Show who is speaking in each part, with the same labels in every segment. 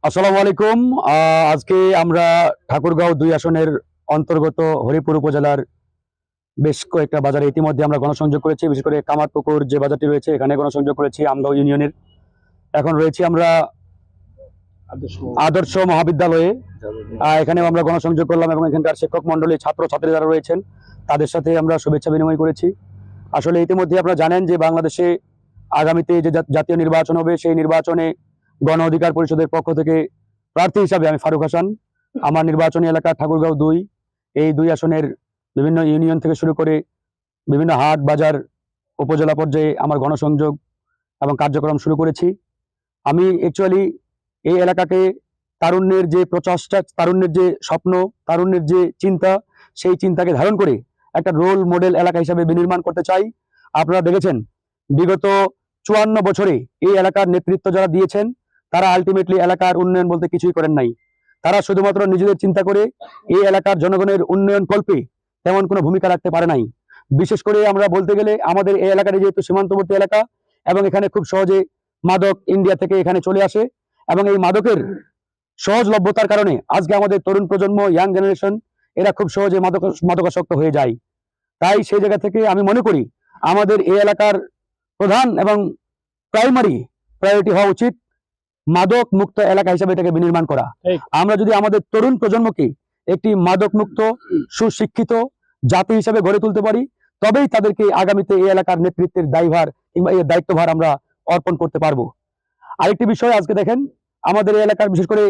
Speaker 1: আসসালামু আলাইকুম। আজকে আমরা ঠাকুরগাঁও ২ আসনের অন্তর্গত হরিপুর উপজেলার বেশ কয়েকটা বাজারে ইতিমধ্যে আমরা গণসংযোগ করেছি। বিশেষ করে কামারপুকুর যে বাজারটি রয়েছে এখানে গণসংযোগ করেছি আমগাঁও ইউনিয়নের। এখন রয়েছি আমরা আদর্শ মহাবিদ্যালয়ে। এখানেও আমরা গণসংযোগ করলাম এবং এখানকার শিক্ষক মন্ডলী, ছাত্র ছাত্রী যারা রয়েছেন তাদের সাথে আমরা শুভেচ্ছা বিনিময় করেছি। আসলে ইতিমধ্যে আপনারা জানেন যে বাংলাদেশে আগামীতে যে জাতীয় নির্বাচন হবে, সেই নির্বাচনে গণ অধিকার পরিষদের পক্ষ থেকে প্রার্থী হিসাবে আমি ফারুক হাসান আমার নির্বাচনী এলাকা ঠাকুরগাঁও ২ এই ২ আসনের বিভিন্ন ইউনিয়ন থেকে শুরু করে বিভিন্ন হাট বাজার উপজেলা পর্যায়ে আমার গণসংযোগ এবং কার্যক্রম শুরু করেছি। আমি অ্যাকচুয়ালি এই এলাকাকে তারুণ্যের যে প্রচেষ্টা, তারুণ্যের যে স্বপ্ন, তারুণ্যের যে চিন্তা, সেই চিন্তাকে ধারণ করে একটা রোল মডেল এলাকা হিসাবে বিনির্মাণ করতে চাই। আপনারা দেখেছেন বিগত ৫৪ বছরে এই এলাকার নেতৃত্ব যারা দিয়েছেন তারা আলটিমেটলি এলাকার উন্নয়ন বলতে কিছুই করেন নাই। তারা শুধুমাত্র নিজেদের চিন্তা করে এই এলাকার জনগণের উন্নয়ন কল্পে তেমন কোনো ভূমিকা রাখতে পারে নাই। বিশেষ করে আমরা বলতে গেলে আমাদের এই এলাকাটি যেহেতু সীমান্তবর্তী এলাকা এবং এখানে খুব সহজে মাদক ইন্ডিয়া থেকে এখানে চলে আসে এবং এই মাদকের সহজলভ্যতার কারণে আজকে আমাদের তরুণ প্রজন্ম, ইয়াং জেনারেশন এরা খুব সহজে মাদকাসক্ত হয়ে যায়। তাই সেই জায়গা থেকে আমি মনে করি আমাদের এই এলাকার প্রধান এবং প্রাইমারি প্রায়োরিটি হওয়া উচিত মাদক মুক্ত এলাকা হিসেবে এটাকে বিনির্মাণ করা। আমরা যদি আমাদের তরুণ প্রজন্মকে একটি মাদক মুক্ত সুশিক্ষিত জাতি হিসেবে গড়ে তুলতে পারি তবেই তাদেরকে আগামীতে এই এলাকার নেতৃত্বের দায়ভার কিংবা এই দায়িত্বভার আমরা অর্পণ করতে পারবো। আরেকটি বিষয়, আজকে দেখেন আমাদের এই এলাকার বিশেষ করে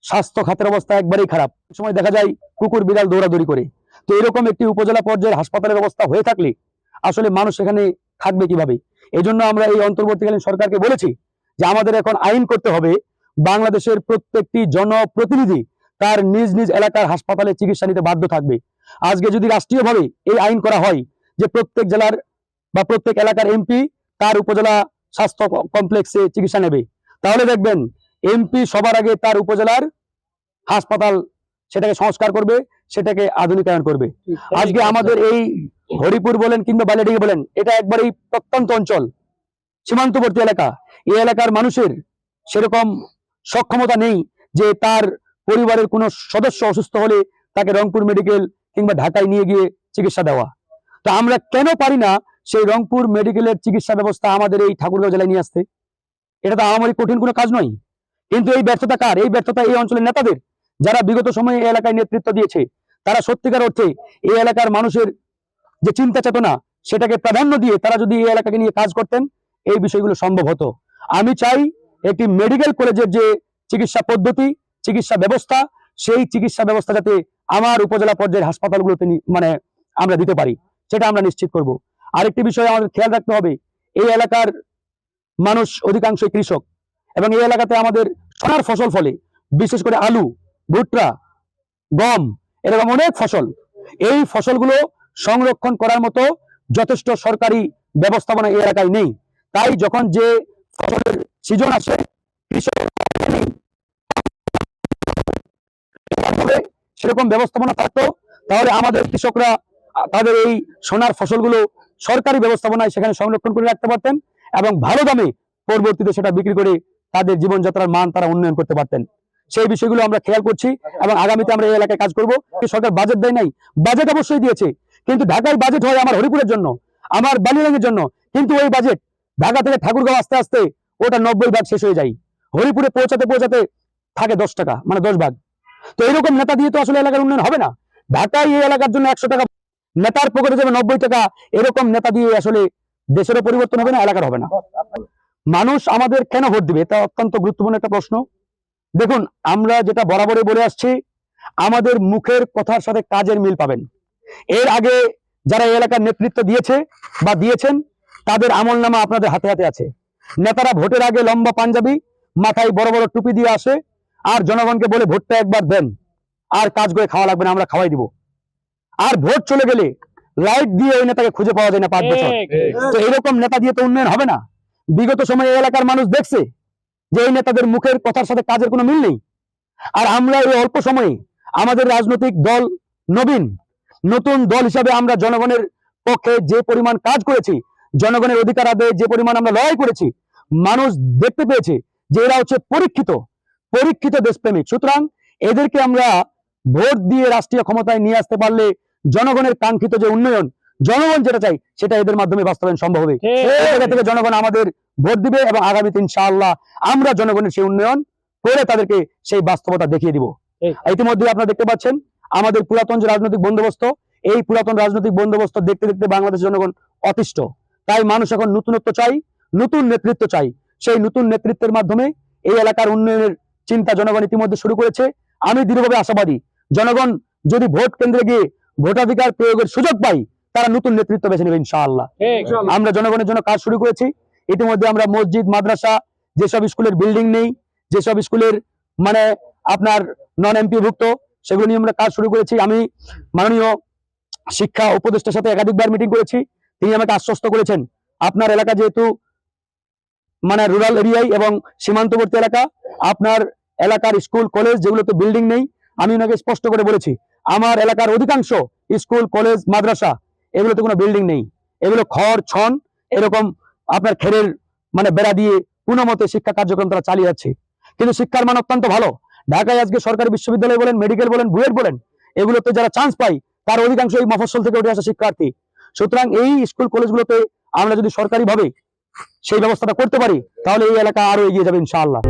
Speaker 1: স্বাস্থ্য খাতের অবস্থা একবারেই খারাপ। সময় দেখা যায় কুকুর বিড়াল দৌড়াদৌড়ি করে। তো এরকম একটি উপজেলা পর্যায়ের হাসপাতালের অবস্থা হয়ে থাকলে আসলে মানুষ সেখানে থাকবে কিভাবে? এই জন্য আমরা এই অন্তর্বর্তীকালীন সরকারকে বলেছি যে আমাদের এখন আইন করতে হবে বাংলাদেশের প্রত্যেকটি জনপ্রতিনিধি তার নিজ নিজ এলাকার হাসপাতালে চিকিৎসা নিতে বাধ্য থাকবে। আজকে যদি রাষ্ট্রীয়ভাবে এই আইন করা হয় যে প্রত্যেক জেলার বা প্রত্যেক এলাকার এমপি তার উপজেলা স্বাস্থ্য কমপ্লেক্সে চিকিৎসা নেবে, তাহলে দেখবেন এমপি সবার আগে তার উপজেলার হাসপাতাল সেটাকে সংস্কার করবে, সেটাকে আধুনিকায়ন করবে। আজকে আমাদের এই হরিপুর বলেন কিংবা বালিয়াডীহি বলেন, এটা একবারেই প্রত্যন্ত অঞ্চল, সীমান্তবর্তী এলাকা। এই এলাকার মানুষের সেরকম সক্ষমতা নেই যে তার পরিবারের কোনো সদস্য অসুস্থ হলে তাকে রংপুর মেডিকেল কিংবা ঢাকায় নিয়ে গিয়ে চিকিৎসা দেওয়া। তো আমরা কেন পারি না সেই রংপুর মেডিকেলের চিকিৎসা ব্যবস্থা আমাদের এই ঠাকুরগাঁও জেলায় নিয়ে আসতে? এটা তো আমারই কঠিন কোনো কাজ নয়। কিন্তু এই ব্যর্থতা কার? এই ব্যর্থতা এই অঞ্চলের নেতাদের, যারা বিগত সময়ে এই এলাকায় নেতৃত্ব দিয়েছে। তারা সত্যিকার অর্থে এই এলাকার মানুষের যে চিন্তা চেতনা সেটাকে প্রাধান্য দিয়ে তারা যদি এই এলাকাকে নিয়ে কাজ করতেন এই বিষয়গুলো সম্ভব হতো। আমি চাই একটি মেডিকেল কলেজের যে চিকিৎসা পদ্ধতি, চিকিৎসা ব্যবস্থা, সেই চিকিৎসা ব্যবস্থা যাতে আমার উপজেলা পর্যায়ের হাসপাতালগুলোতে মানে আমরা দিতে পারি, সেটা আমরা নিশ্চিত করব। আরেকটি বিষয় আমাদের খেয়াল রাখতে হবে, এই এলাকার মানুষ অধিকাংশই কৃষক এবং এই এলাকাতে আমাদের সোনার ফসল ফলে, বিশেষ করে আলু, ভুট্টা, গম, এরকম অনেক ফসল। এই ফসলগুলো সংরক্ষণ করার মতো যথেষ্ট সরকারি ব্যবস্থাপনা এই এলাকায় নেই। তাই যখন যে ফসলের সিজন আসে কৃষক নেই, সেরকম ব্যবস্থাপনা থাকতো তাহলে আমাদের কৃষকরা তাদের এই সোনার ফসলগুলো সরকারি ব্যবস্থাপনায় সেখানে সংরক্ষণ করে রাখতে পারতেন এবং ভালো দামে পরবর্তীতে সেটা বিক্রি করে তাদের জীবনযাত্রার মান তারা উন্নয়ন করতে পারতেন। সেই বিষয়গুলো আমরা খেয়াল করছি এবং আগামীতে আমরা এই এলাকায় কাজ করব। সরকার বাজেট দেয় নাই, বাজেট অবশ্যই দিয়েছে, কিন্তু ঢাকায় বাজেট হয় আমার হরিপুরের জন্য, আমার বালিয়াডীহির জন্য, কিন্তু ওই বাজেট ঢাকা থেকে ঠাকুরগাঁও আস্তে আস্তে ওটা 90 ভাগ শেষ হয়ে যায়, হরিপুরে পৌঁছাতে পৌঁছাতে থাকে 10 টাকা, মানে 10 ভাগ। তো এরকম নেতা দিয়ে তো আসলে এলাকার উন্নয়ন হবে না। ঢাকায় এই এলাকার জন্য 100 টাকা, নেতার পকেটে যাবে 90 টাকা, এরকম নেতা দিয়ে আসলে দেশেরও পরিবর্তন হবে না, এলাকার হবে না। মানুষ আমাদের কেন ভোট দিবে এটা অত্যন্ত গুরুত্বপূর্ণ একটা প্রশ্ন। দেখুন, আমরা যেটা বরাবরই বলে আসছি, আমাদের মুখের কথার সাথে কাজের মিল পাবেন। এর আগে যারা এই এলাকার নেতৃত্ব দিয়েছে বা দিয়েছেন তাদের আমলনামা আপনাদের হাতে হাতে আছে। নেতারা ভোটের আগে লম্বা পাঞ্জাবি, মাথায় বড় বড় টুপি দিয়ে আসে আর জনগণকে বলে ভোটটা একবার দেন, আর কাজ করে খাওয়া লাগবে না, আমরা খাওয়াই দিব। আর ভোট চলে গেলে লাইট দিয়ে ওই নেতাকে খুঁজে পাওয়া যায় না 5 বছর। তো এরকম নেতা দিয়ে তো উন্নয়ন হবে না। বিগত সময়ে এই এলাকার মানুষ দেখছে যে এই নেতাদের মুখের কথার সাথে কাজের কোনো মিল নেই। আর আমরা এই অল্প সময়ে আমাদের রাজনৈতিক দল নবীন, নতুন দল হিসাবে আমরা জনগণের পক্ষে যে পরিমাণ কাজ করেছি, জনগণের অধিকার আদায়ে যে পরিমাণ আমরা লড়াই করেছি, মানুষ দেখতে পেয়েছে যে এরা হচ্ছে পরীক্ষিত, পরীক্ষিত দেশপ্রেমিক। সুতরাং এদেরকে আমরা ভোট দিয়ে রাষ্ট্রীয় ক্ষমতায় নিয়ে আসতে পারলে জনগণের কাঙ্ক্ষিত যে উন্নয়ন, জনগণ যেটা চাই সেটা এদের মাধ্যমে বাস্তবায়ন সম্ভব হবে। এই জায়গা থেকে জনগণ আমাদের ভোট দিবে এবং আগামীতে ইনশাআল্লাহ আমরা জনগণের সেই উন্নয়ন করে তাদেরকে সেই বাস্তবতা দেখিয়ে দিব। ইতিমধ্যে আপনারা দেখতে পাচ্ছেন আমাদের পুরাতন যে রাজনৈতিক বন্দোবস্ত, এই পুরাতন রাজনৈতিক বন্দোবস্ত দেখতে দেখতে বাংলাদেশের জনগণ অতিষ্ঠ। তাই মানুষ এখন নতুনত্ব চাই, নতুন নেতৃত্ব চাই। সেই নতুন নেতৃত্বের মাধ্যমে এই এলাকার উন্নয়নের চিন্তা জনগণ ইতিমধ্যে শুরু করেছে। আমি দৃঢ়ভাবে আশাবাদী, জনগণ যদি ভোট কেন্দ্রে গিয়ে ভোটাধিকার প্রয়োগের সুযোগ পাই, তারা নতুন নেতৃত্ব বেছে নেবে ইনশাআল্লাহ। আমরা জনগণের জন্য কাজ শুরু করেছি। ইতিমধ্যে আমরা মসজিদ, মাদ্রাসা, যেসব স্কুলের বিল্ডিং নেই, যেসব স্কুলের মানে আপনার নন এমপি ভুক্ত, সেগুলো নিয়ে আমরা কাজ শুরু করেছি। আমি মাননীয় শিক্ষা উপদেষ্টার সাথে একাধিকবার মিটিং করেছি। তিনি আমাকে আশ্বস্ত করেছেন, আপনার এলাকা যেহেতু মানে রুরাল এরিয়ায় এবং সীমান্তবর্তী এলাকা, আপনার এলাকার স্কুল কলেজ যেগুলোতে বিল্ডিং নেই, আমি ওনাকে স্পষ্ট করে বলেছি আমার এলাকার অধিকাংশ স্কুল কলেজ মাদ্রাসা এগুলোতে কোনো বিল্ডিং নেই, এগুলো খড় ছন এরকম আপনার খেরের মানে বেড়া দিয়ে কোনো মতে শিক্ষা কার্যক্রম তারা চালিয়ে যাচ্ছে। কিন্তু শিক্ষার মান অত্যন্ত ভালো। ঢাকায় আজকে সরকারি বিশ্ববিদ্যালয় বলেন, মেডিকেল বলেন, বুয়েট বলেন, এগুলোতে যারা চান্স পায় তার অধিকাংশ এই মফস্বল থেকে উঠে আসা শিক্ষার্থী। সুতরাং এই স্কুল কলেজগুলোতে আমরা যদি সরকারিভাবে সেই ব্যবস্থাটা করতে পারি, তাহলে এই এলাকা আরো এগিয়ে যাবে ইনশাআল্লাহ।